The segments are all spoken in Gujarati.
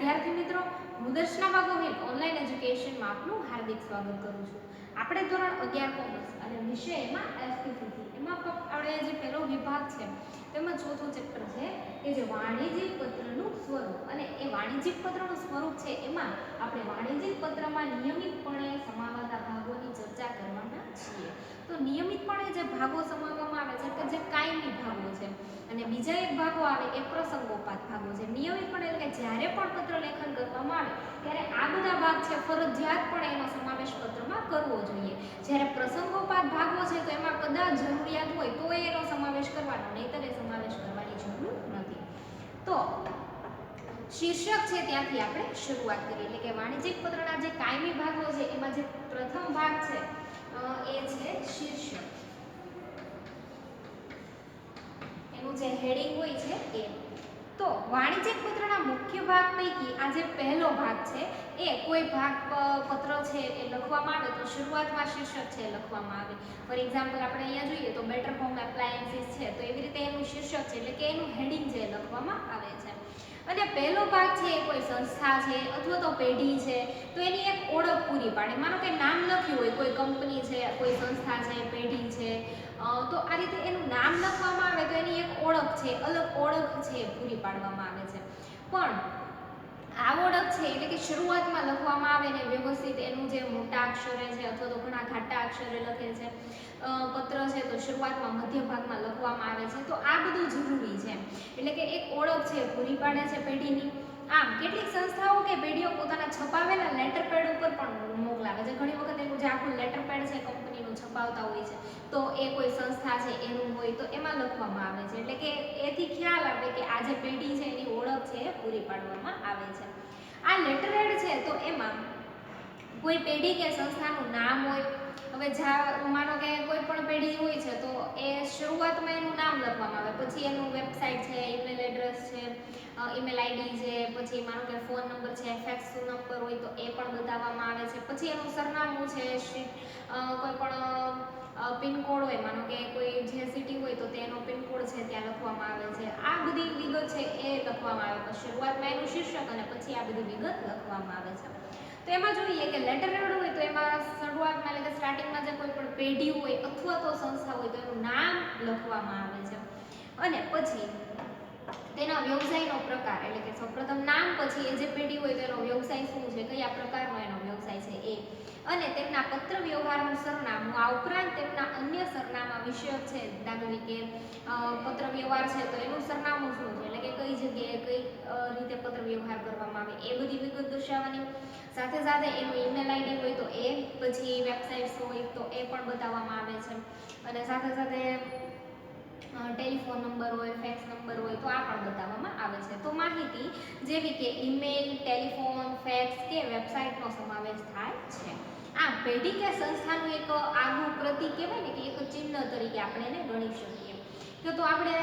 વિદ્યાર્થી મિત્રો, હું દર્શના ગોહિલ ઓનલાઈન એજ્યુકેશનમાં આપનું હાર્દિક સ્વાગત કરું છું. આપણે ધોરણ 11 કોમર્સ અને વિષયમાં એફટીસીસી એમાં આપણે જે પહેલો વિભાગ છે તેમાં ચોથું ચેપ્ટર છે કે જે વાણિજ્યિક પત્રનું સ્વરૂપ. અને એ વાણિજ્યિક પત્રનું સ્વરૂપ છે એમાં આપણે વાણિજ્યિક પત્રમાં નિયમિતપણે સમાવાતા ભાગોની ચર્ચા કરવાના છીએ. તો નિયમિતપણે જે ભાગો સમાવવામાં આવે છે કે જે કાયમી ભાગો છે, અને બીજા એક ભાગો આવે એ પ્રસંગોપાત ભાગો છે. નિયમિતપણે એટલે કે જ્યારે પણ પત્ર લેખન કરવામાં આવે ત્યારે આ બધા ભાગ છે ફરજિયાતપણે એનો સમાવેશ પત્રમાં કરવો જોઈએ. જ્યારે પ્રસંગોપાત ભાગો છે તો એમાં કદાચ જરૂરિયાત હોય તો એનો સમાવેશ કરવાનો, નહીંતર એ સમાવેશ કરવાની જરૂર નથી. તો શીર્ષક છે ત્યાંથી આપણે શરૂઆત કરીએ. એટલે કે વાણિજ્યિક પત્રના જે કાયમી ભાગો છે એમાં જે પ્રથમ ભાગ છે એ છે શીર્ષક. એનું જે હેડિંગ હોય છે એ. તો વાણિજ્યિક પત્રના મુખ્ય ભાગ પૈકી આ જે પહેલો ભાગ છે એ કોઈ ભાગ પત્ર છે એ લખવામાં આવે તો શરૂઆતમાં શીર્ષક છે લખવામાં આવે. ફોર એક્ઝામ્પલ આપણે અહીંયા જોઈએ તો બેટર હોમ એપ્લાયન્સીસ છે તો એવી રીતે એનું શીર્ષક છે એટલે કે એનું હેડિંગ છે લખવામાં આવે છે. અને પહેલો ભાગ છે એ કોઈ સંસ્થા છે અથવા તો પેઢી છે તો એની એક ઓળખ પૂરી પાડે. માનો કે નામ લખ્યું હોય, કોઈ કંપની છે, કોઈ સંસ્થા છે, પેઢી છે, તો આ રીતે એનું નામ લખવામાં આવે તો એની એક ઓળખ છે, અલગ ઓળખ છે પૂરી પાડવામાં આવે છે. પણ આ ઓળખ છે એટલે કે શરૂઆતમાં લખવામાં આવે ને વ્યવસ્થિત એનું જે મોટા અક્ષરે છે અથવા તો ઘણા ઘાટા અક્ષરે લખે છે પત્ર છે તો શરૂઆતમાં મધ્ય ભાગમાં લખવામાં આવે છે. તો આ બધું જરૂરી છે. એટલે કે એક ઓળખ છે પૂરી પાડે છે પેઢીની. આમ કેટલીક સંસ્થાઓ કે પેઢીઓ પોતાના છપાવેલા લેટર પેડ ઉપર પણ મોકલાવે છે. ઘણી વખત એનું જે આખું લેટર પેડ છે કંપનીનું છપાવતા હોય છે તો એ કોઈ સંસ્થા છે એનું હોય તો એમાં લખવામાં આવે છે. એટલે કે એથી ખ્યાલ આવે કે આ જે પેઢી છે એની ઓળખ છે એ પૂરી પાડવામાં આવે છે. આ લેટર પેડ છે તો એમાં કોઈ પેઢી કે સંસ્થાનું નામ હોય. હવે માનો કે કોઈ પણ પેઢી હોય છે તો એ શરૂઆતમાં એનું નામ લખવામાં આવે, પછી એનું વેબસાઇટ છે, ઈમેલ એડ્રેસ છે, ઈમેલ આઈડી છે, પછી માનો કે ફોન નંબર છે, ફેક્સ નંબર હોય તો એ પણ બતાવવામાં આવે છે. પછી એનું સરનામું છે, કોઈ પણ પિનકોડ હોય, માનો કે કોઈ જે સિટી હોય તો તેનો પિનકોડ છે ત્યાં લખવામાં આવે છે. આ બધી વિગત છે એ લખવામાં આવે. પછી શરૂઆતમાં એનું શીર્ષક અને પછી આ બધી વિગત લખવામાં આવે છે. તો એમાં જોઈએ કે લેટર પેડ હોય તો એમાં શરૂઆતમાં એટલે કે સ્ટાર્ટિંગમાં જે કોઈ પણ પેઢી હોય અથવા તો સંસ્થા હોય તો એનું નામ લખવામાં આવે છે. અને પછી તેના વ્યવસાયનો પ્રકાર એટલે કે સૌપ્રથમ નામ, પછી એ જે પેઢી હોય તેનો વ્યવસાય શું છે, કયા પ્રકારનો એનો વ્યવસાય છે એ, અને તેમના પત્ર વ્યવહારનું સરનામું. આ ઉપરાંત તેમના અન્ય સરનામા વિષયક છે, દાખલા તરીકે પત્ર વ્યવહાર છે તો એનું સરનામું શું છે, એટલે કે કઈ જગ્યાએ કઈ રીતે પત્ર વ્યવહાર કરવામાં આવે એ બધી વિગત દર્શાવવાની. સાથે સાથે એનું ઈમેલ આઈડી હોય તો એ, પછી વેબસાઇટ્સ હોય તો એ પણ બતાવવામાં આવે છે. અને સાથે સાથે ટેલિફોન નંબર હોય, ફેક્સ નંબર હોય તો આ પણ બતાવવામાં આવે છે. તો માહિતી જેવી કે ઈમેલ, ટેલિફોન, ફેક્સ કે વેબસાઇટનો સમાવેશ થાય છે. આમ પેઢી કે સંસ્થાનું એક આગવું પ્રતીક કહેવાય ને કે એક ચિહ્ન તરીકે આપણે એને ગણી શકીએ. તો આપણે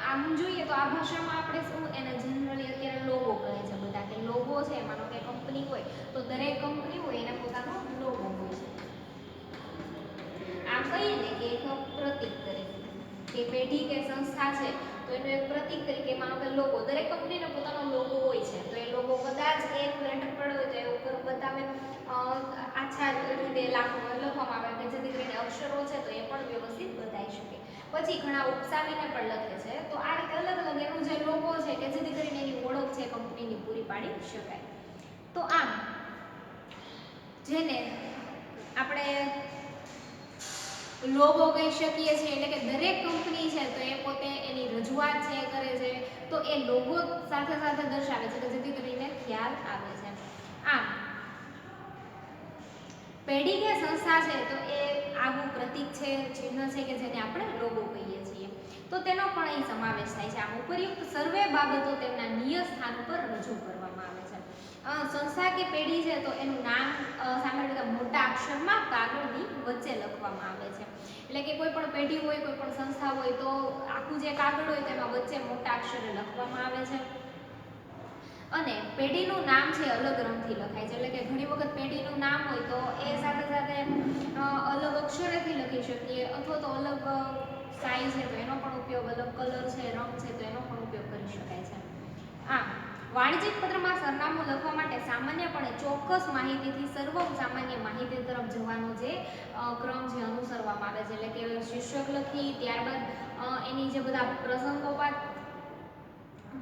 આમ જોઈએ તો આ ભાષામાં આપણે શું એને જનરલી અત્યારે લોગો કહે છે બધા, કે લોગો છે. માનો કે કંપની હોય તો દરેક કંપની હોય એને પોતાનો લોગો હોય છે. આમ કહીએ ને કે એક પ્રતીક તરીકે કે પેઢી કે સંસ્થા છે તો એનું એક પ્રતીક તરીકે માનો કે લોગો, દરેક કંપનીનો પોતાનો લોગો હોય છે. તો એ લોગો કદાચ એક લેટર પેડ હોય તો એ ઉપર બતાવે આછા રીતે લખવામાં આવે કે જેથી કરીને અક્ષરો છે તો એ પણ વ્યવસ્થિત બતાવી શકે. પછી ઘણા ઉપસાવીને પણ લખે છે. તો આ રીતે અલગ અલગ એનું જે લોગો છે કે જેથી કરીને એની ઓળખ છે કંપનીની પૂરી પાડી શકાય. તો આમ જેને આપણે લોગો કહી શકીએ છીએ, એટલે કે દરેક કંપની છે તો એ પોતે એની રજૂઆત છે કરે છે તો એ લોગો સાથે સાથે દર્શાવે છે કે જેથી કરીને ખ્યાલ આવે છે. આમ પેઢી કે સંસ્થા છે તો એ આગવું પ્રતીક છે, ચિહ્ન છે કે જેને આપણે લોગો કહીએ છીએ. તો તેનો પણ અહીં સમાવેશ થાય છે. આમ ઉપરયુક્ત સર્વે બાબતો તેમના નિયત સ્થાન પર રજૂ કરવામાં આવે છે. સંસ્થા કે પેઢી છે તો એનું નામ સામાન્ય રીતે મોટા અક્ષરમાં કાગળની વચ્ચે લખવામાં આવે છે. એટલે કે કોઈ પણ પેઢી હોય, કોઈ પણ સંસ્થા હોય તો આખું જે કાગળ હોય તેમાં વચ્ચે મોટા અક્ષરે લખવામાં આવે છે. અને પેઢીનું નામ છે અલગ રંગથી લખાય છે. એટલે કે ઘણી વખત પેઢીનું નામ હોય તો એ સાથે સાથે અલગ અક્ષરેથી લખી શકીએ અથવા તો અલગ સાઈઝ છે તો એનો પણ ઉપયોગ, અલગ કલર છે, રંગ છે તો એનો પણ ઉપયોગ કરી શકાય છે. આમ વાણિજ્યિક પત્રમાં સરનામું લખવા માટે સામાન્યપણે ચોક્કસ માહિતીથી સર્વ સામાન્ય માહિતી તરફ જવાનો જે ક્રમ છે અનુસરવામાં આવે છે. એટલે કે શીર્ષક લખી ત્યારબાદ એની જે બધા પ્રસંગોપાત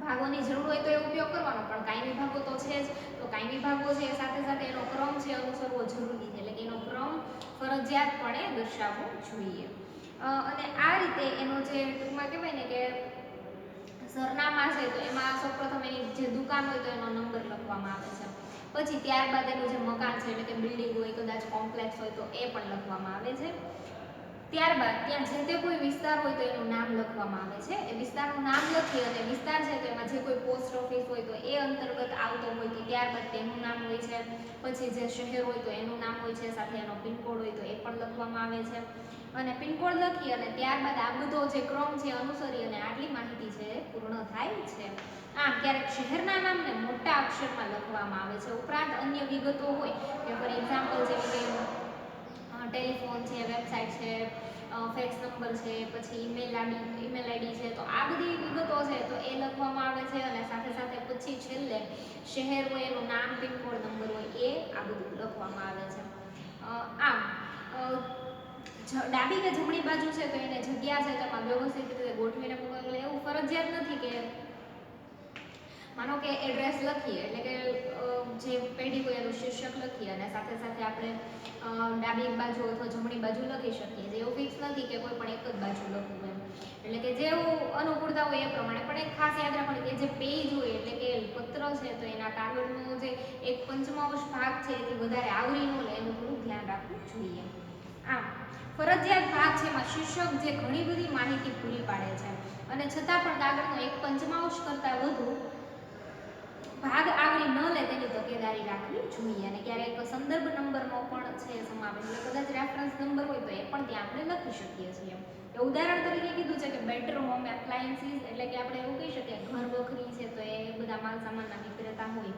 ભાગોની જરૂર હોય તો એ ઉપયોગ કરવાનો, પણ કાયમી ભાગો તો છે જ, તો કાયમી ભાગો છે સાથે સાથે એનો ક્રમ છે અનુસરવો જરૂરી છે. એટલે કે એનો ક્રમ ફરજિયાતપણે દર્શાવવો જોઈએ. અને આ રીતે એનો જે ટૂંકમાં કહેવાય ને કે સરનામા છે તો એમાં સૌપ્રથમ એની જે દુકાન હોય તો એનો નંબર લખવામાં આવે છે. પછી ત્યારબાદ એનું જે મકાન છે એટલે કે બિલ્ડિંગ હોય, કદાચ કોમ્પ્લેક્સ હોય તો એ પણ લખવામાં આવે છે. ત્યારબાદ ત્યાં જે તે કોઈ વિસ્તાર હોય તો એનું નામ લખવામાં આવે છે. એ વિસ્તારનું નામ લખી અને વિસ્તાર છે તો એમાં જે કોઈ પોસ્ટ ઓફિસ હોય તો એ અંતર્ગત આવતો હોય તો ત્યારબાદ તેનું નામ હોય છે. પછી જે શહેર હોય તો એનું નામ હોય છે, સાથે એનો પિનકોડ હોય તો એ પણ લખવામાં આવે છે. અને પિનકોડ લખી અને ત્યારબાદ આ બધો જે ક્રમ છે અનુસરી અને આટલી માહિતી છે પૂર્ણ થાય છે. આમ ક્યારેક શહેરના નામને મોટા અક્ષરમાં લખવામાં આવે છે. ઉપરાંત અન્ય વિગતો હોય કે ફોર એક્ઝામ્પલ જેમ કે ટેલિફોન છે, વેબસાઇટ છે, ફેક્સ નંબર છે, પછી ઈમેલ આઈડી છે, તો આ બધી વિગતો છે તો એ લખવામાં આવે છે. અને સાથે સાથે પછી છેલ્લે શહેર હોય એનું નામ, પિનકોડ, નંબર હોય એ આ બધું લખવામાં આવે છે. આમ ડાબી કે જમણી બાજુ છે તો એને જગ્યા છે તો એમાં વ્યવસ્થિત રીતે ગોઠવીને મૂકવાનું. એવું ફરજિયાત નથી કે માનો કે એડ્રેસ લખીએ એટલે કે જે પેઢી હોય એનું શીર્ષક લખીએ અને સાથે સાથે આપણે ડાબી બાજુ અથવા જમણી બાજુ લખી શકીએ. એવું ફિક્સ નથી કે કોઈ પણ એક જ બાજુ લખવું એમ. એટલે કે જેવું અનુકૂળતા હોય એ પ્રમાણે. પણ એક ખાસ યાદ રાખવાનું કે જે પેજ હોય એટલે કે પત્ર છે તો એના કાગળનો જે 1/5 ભાગ છે એથી વધારે આવરી ન લે એનું થોડું ધ્યાન રાખવું જોઈએ. આમ ફરજિયાત ભાગ છે એમાં શીર્ષક જે ઘણી બધી માહિતી પૂરી પાડે છે અને છતાં પણ કાગળનો 1/5 કરતાં વધુ ભાગ આવરી ન લે તેની તકેદારી રાખવી જોઈએ. અને ક્યારેક સંદર્ભ નંબરનો પણ છે સમાવેશ, એટલે કદાચ રેફરન્સ નંબર હોય તો એ પણ ત્યાં આપણે લખી શકીએ છીએ. ઉદાહરણ તરીકે કીધું છે કે બેડરૂમ હોમ એપ્લાયન્સીસ, એટલે કે આપણે એવું કહી શકીએ ઘર વખરી છે તો એ બધા માલ સામાનના વિક્રેતા હોય.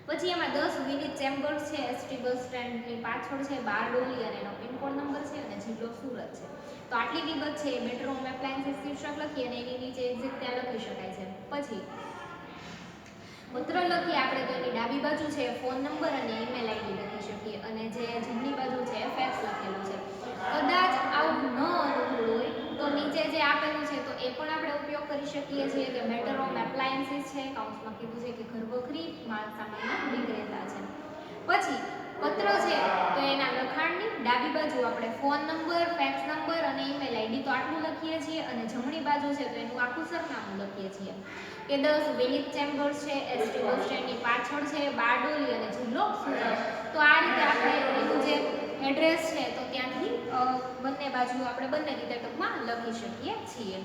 પછી એમાં 10 વિનીત ચેમ્બર્સ છે, એસટી બસ સ્ટેન્ડની પાછળ છે, બારડોલી અને એનો પિનકોડ નંબર છે અને જિલ્લો સુરત છે. તો આટલી વિગત છે એ બેડરૂમ હોમ એપ્લાયન્સીસ શીર્ષક લખી અને એની નીચે એક્ઝેક્ટ ત્યાં લખી શકાય છે. પછી પત્ર લખી આપણે તો એની ડાબી બાજુ છે ફોન નંબર અને ઈમેલ આઈડી લખી શકીએ અને જે જમણી બાજુ છે ફેક્સ લખેલું છે. કદાચ આવું ન અનુકૂળ હોય તો નીચે જે આપેલું છે તો એ પણ આપણે ઉપયોગ કરી શકીએ છીએ કે બેટર હોમ એપ્લાયન્સીસ છે, કાઉન્સમાં કીધું છે કે ઘર વખરી માલ સામાનના વિક્રેતા છે. પછી પત્ર છે તો એના લખાણની ડાબી બાજુ આપણે ફોન નંબર, ફેક્સ નંબર અને ઈમેલ આઈડી તો આટલું લખીએ છીએ અને જમણી બાજુ છે તો એનું આખું સરનામું લખીએ છીએ કે 10 વિનીત ચેમ્બર્સ છે, એસટી બસ સ્ટેન્ડની પાછળ છે, બારડોલી અને જિલ્લો સુરત. તો આ રીતે આપણે એનું જે એડ્રેસ છે તો ત્યાંથી બંને બાજુ આપણે બંને રીતે ટૂંકમાં લખી શકીએ છીએ.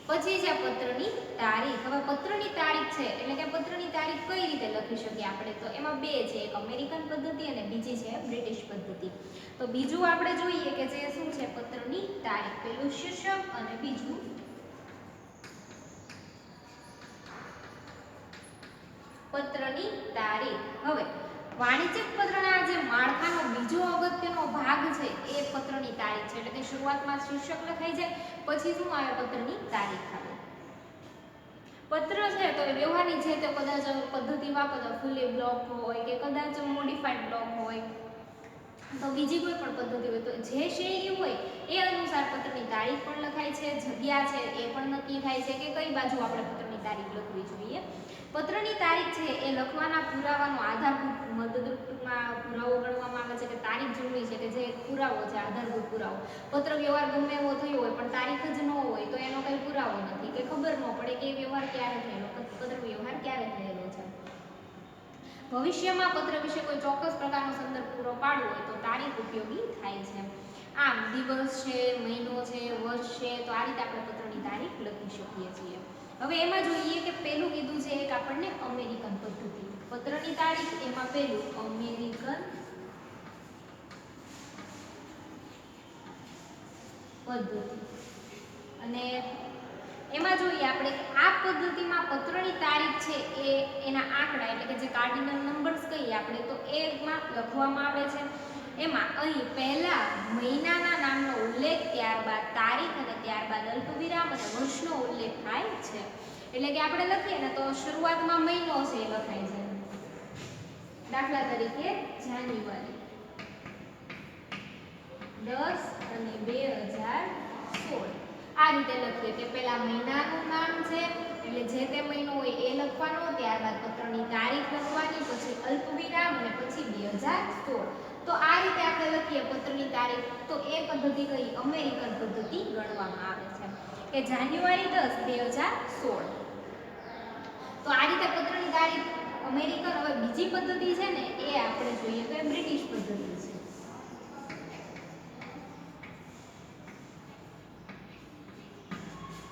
પછી છે પત્રની તારીખ. હવે પત્રની તારીખ છે એટલે કે પત્રની તારીખ કઈ રીતે લખી શકીએ આપણે, તો એમાં બે છે, એક અમેરિકન પદ્ધતિ અને બીજી છે બ્રિટિશ પદ્ધતિ. તો બીજું આપણે જોઈએ કે જે શું છે પત્રની તારીખ, પેલું શીર્ષક અને બીજું પત્રની તારીખ. હવે વાણિજ્યિક પત્રના જે માળખાનો બીજો અગત્યનો ભાગ છે એ પત્રની તારીખ છે. એટલે કે શરૂઆતમાં શીર્ષક લખાઈ જાય, પછી શું આવે પત્રની તારીખ આવે. પત્ર છે તો એ વ્યવહારની છે તો કદાચ પદ્ધતિ વાપરતા ફૂલી બ્લોક હોય કે કદાચ મોડિફાઈડ બ્લોક હોય તો બીજી કોઈ પણ પદ્ધતિ હોય તો જે શૈલી હોય એ અનુસાર પત્રની તારીખ પણ લખાય છે, જગ્યા છે એ પણ નક્કી થાય છે કે કઈ બાજુ આપણે પત્રની તારીખ લખવી જોઈએ. પત્રની તારીખ છે એ લખવાના પુરાવાનો આધારભૂત મદદરૂપમાં પુરાવો ગણવામાં આવે છે કે તારીખ જરૂરી છે કે જે પુરાવો છે, આધારભૂત પુરાવો. પત્ર વ્યવહાર ગમે એવો થયો હોય પણ તારીખ જ ન હોય તો એનો કઈ પુરાવો નથી કે ખબર ન પડે કે વ્યવહાર ક્યારે થયેલો, પત્ર વ્યવહાર ક્યારે થયેલો છે. ભવિષ્યમાં પત્ર વિશે કોઈ ચોક્કસ પ્રકારનો સંદર્ભ પૂરો પાડવો હોય તો તારીખ ઉપયોગી થાય છે. આમ દિવસ છે, મહિનો છે, વર્ષ છે, તો આ રીતે આપણે પત્રની તારીખ લખી શકીએ છીએ. હવે એમાં જોઈએ કે પેલું કીધું છે એક આપણને અમેરિકન પદ્ધતિ. પત્રની તારીખ એમાં પેલું અમેરિકન પદ્ધતિ. અને એમાં જોઈએ આપણે કે આ પદ્ધતિમાં પત્રની તારીખ છે એ એના આંકડા એટલે કે જે કાર્ડિનલ નંબર્સ કહીએ આપણે તો એમાં લખવામાં આવે છે. એમાં અહીં પહેલા મહિનાના નામનો ઉલ્લેખ, ત્યારબાદ તારીખ અને ત્યારબાદ અલ્પવિરામ અને વર્ષનો ઉલ્લેખ થાય છે. એટલે કે આપણે લખીએ ને તો શરૂઆતમાં મહિનો છે એ લખાય છે. દાખલા તરીકે જાન્યુઆરી 10 અને 2016 આ રીતે લખીએ કે પેલા મહિનાનું નામ છે એટલે જે તે મહિનો હોય એ લખવાનો, ત્યારબાદ પત્રની તારીખ લખવાની, પછી અલ્પવિરામ અને પછી 2016. તો આ રીતે આપણે લખીએ પત્રની તારીખ. તો એ પદ્ધતિ કઈ અમેરિકન પદ્ધતિ ગણવામાં આવે છે કે જાન્યુઆરી 10 2016. તો આ રીતે પત્રની તારીખ અમેરિકન. હવે બીજી પદ્ધતિ છે ને એ આપણે જોઈએ તો એ બ્રિટિશ પદ્ધતિ છે.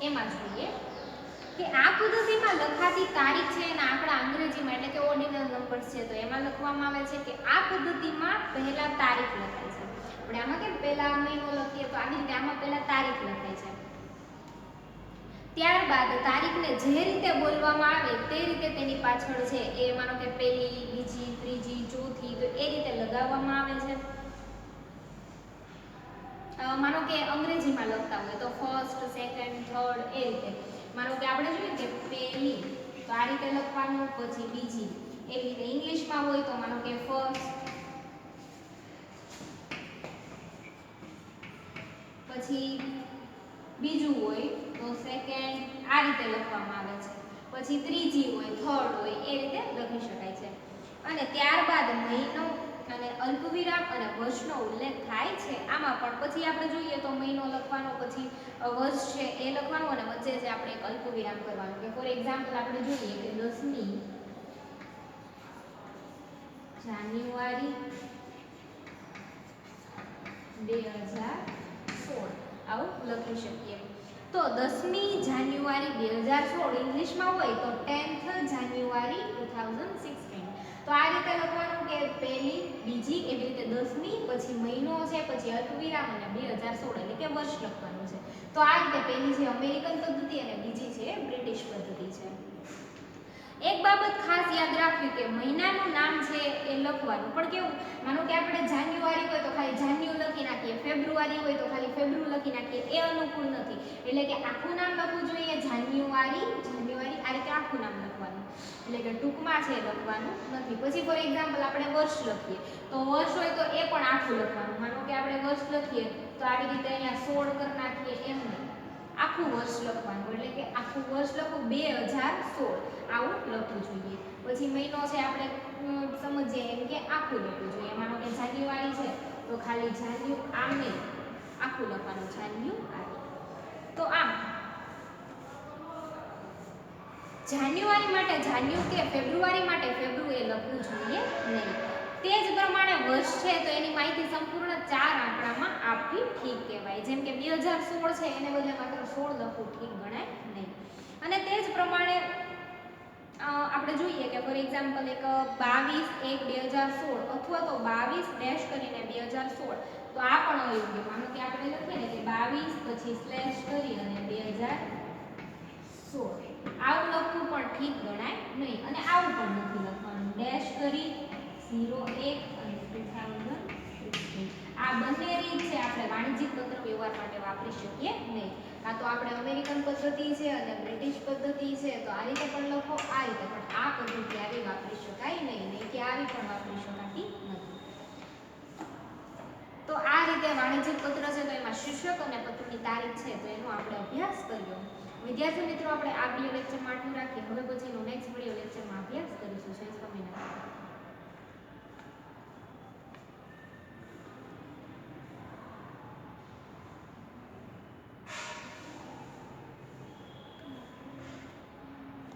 એમાં જોઈએ કે આ પદ્ધતિમાં લખાતી તારીખ છે એના આંકડા અંગ્રેજીમાં એટલે કે ઓર્ડિનલ નંબર્સ છે તો એમાં લખવામાં આવે છે કે આ પદ્ધતિમાં પહેલા તારીખ લખાય છે. આપણે આમાં કેમ પહેલા મહિનો લખીએ તો આવી રીતે આમાં પહેલા તારીખ લખાય છે. ત્યારબાદ તારીખને જે રીતે બોલવામાં આવે તે રીતે તેની પાછળ છે એ માનો કે પહેલી, બીજી, ત્રીજી, ચોથી તો એ રીતે લગાવવામાં આવે છે. માનો કે અંગ્રેજીમાં લખતા હોય તો ફર્સ્ટ, સેકન્ડ, થર્ડ એ રીતે. માનો કે આપણે જોઈએ કે પહેલી તો આ રીતે લખવાનું, પછી બીજી એવી રીતે. ઇંગ્લિશમાં હોય તો માનો કે ફર્સ્ટ, પછી બીજું હોય તો સેકન્ડ આ રીતે લખવામાં આવે છે. પછી ત્રીજી હોય, થર્ડ હોય એ રીતે લખી શકાય છે. અને ત્યારબાદ મહિનો અને અલ્પવિરામ અને વર્ષનો ઉલ્લેખ થાય છે આમાં પણ. પછી આપણે જોઈએ તો મહિનો લખવાનો, પછી વર્ષ છે એ લખવાનું અને વચ્ચે છે આપણે એક અલ્પવિરામ કરવાનું. કે ફોર એક્ઝામ્પલ આપણે જોઈએ કે 10મી જાન્યુઆરી 2016 આવું લખી શકીએ. તો 10મી જાન્યુઆરી 2016 ઇંગ્લિશમાં હોય તો 10th જાન્યુઆરી 2016. તો આ રીતે લખવાનું કે પહેલી, બીજી એવી રીતે 10મી, પછી મહિનો છે, પછી અલ્પવિરામ અને 2016 એટલે કે વર્ષ લખવાનું છે. તો આ રીતે પહેલી છે અમેરિકન પદ્ધતિ અને બીજી છે બ્રિટિશ પદ્ધતિ છે. એક બાબત ખાસ યાદ રાખવી કે મહિનાનું નામ છે એ લખવાનું પણ કેવું, માનો કે આપણે જાન્યુઆરી હોય તો ખાલી જાન્યુ લખી નાખીએ, ફેબ્રુઆરી હોય તો ખાલી ફેબ્રુ લખી નાખીએ, એ અનુકૂળ નથી. એટલે કે આખું નામ લખવું જોઈએ જાન્યુઆરી આ રીતે આખું નામ લખવાનું. એટલે કે ટૂંકમાં છે લખવાનું નથી. પછી ફોર એક્ઝામ્પલ આપણે વર્ષ લખીએ તો વર્ષ હોય તો એ પણ આખું લખવાનું. માનો કે આપણે વર્ષ લખીએ તો આવી રીતે અહીંયા 16 કરી નાખીએ એમ નહીં, આખું વર્ષ લખવાનું. એટલે કે આખું વર્ષ લખવું 2016 આવું લખવું જોઈએ. પછી મહિનો છે આપણે સમજીએ એમ કે આખું લખવું જોઈએ. માનો કે જાન્યુઆરી છે તો ખાલી જાન્યુ આમ નહીં, આખું લખવાનું જાન્યુઆરી. તો આમ જાન્યુઆરી માટે જાન્યુ કે ફેબ્રુઆરી માટે ફેબ્રુ એ લખવું જોઈએ નહીં. તે જ પ્રમાણે વર્ષ છે તો એની માહિતી સંપૂર્ણ 4 આંકડામાં આપવી ઠીક કહેવાય. જેમ કે 2016 છે એને બદલે માત્ર 16 લખવું ઠીક ગણાય નહીં. અને તે જ પ્રમાણે આપણે જોઈએ કે ફોર એક્ઝામ્પલ એક 22/1/2016 અથવા તો 22 ડેશ કરીને 2016 તો આ પણ અયોગ્ય. માનો કે આપણે લખીએ ને કે 22 પછી સ્લેશ કરી અને 2016 આવું લખવું પણ ઠીક ગણાય નહીં. અને આવું પણ નથી લખવાનું, ડેશ કરી 01 અને 2016. આ બંને રીત છે આપણે વાણિજ્યિક પત્ર વ્યવહાર માટે વાપરી શકીએ નહીં. કાં તો આપણે અમેરિકન પદ્ધતિ છે અને બ્રિટિશ પદ્ધતિ છે તો આ રીતે પણ લખો, આ રીતે પણ. આ પદ્ધતિ આવી વાપરી શકાય નહીં કે આવી પણ વાપરી શકાતી નથી. તો આ રીતે વાણિજ્યિક પત્ર છે તો એમાં શીર્ષક અને પત્રની તારીખ છે તો એનો આપણે અભ્યાસ કર્યો. વિદ્યાર્થી મિત્રો આપણે આ બે લેક્ચરમાં આટલું રાખીએ. હવે પછીનો નેક્સ્ટ વિડિયો લેક્ચરમાં અભ્યાસ કરીશું. જય સ્વામિનારાયણ.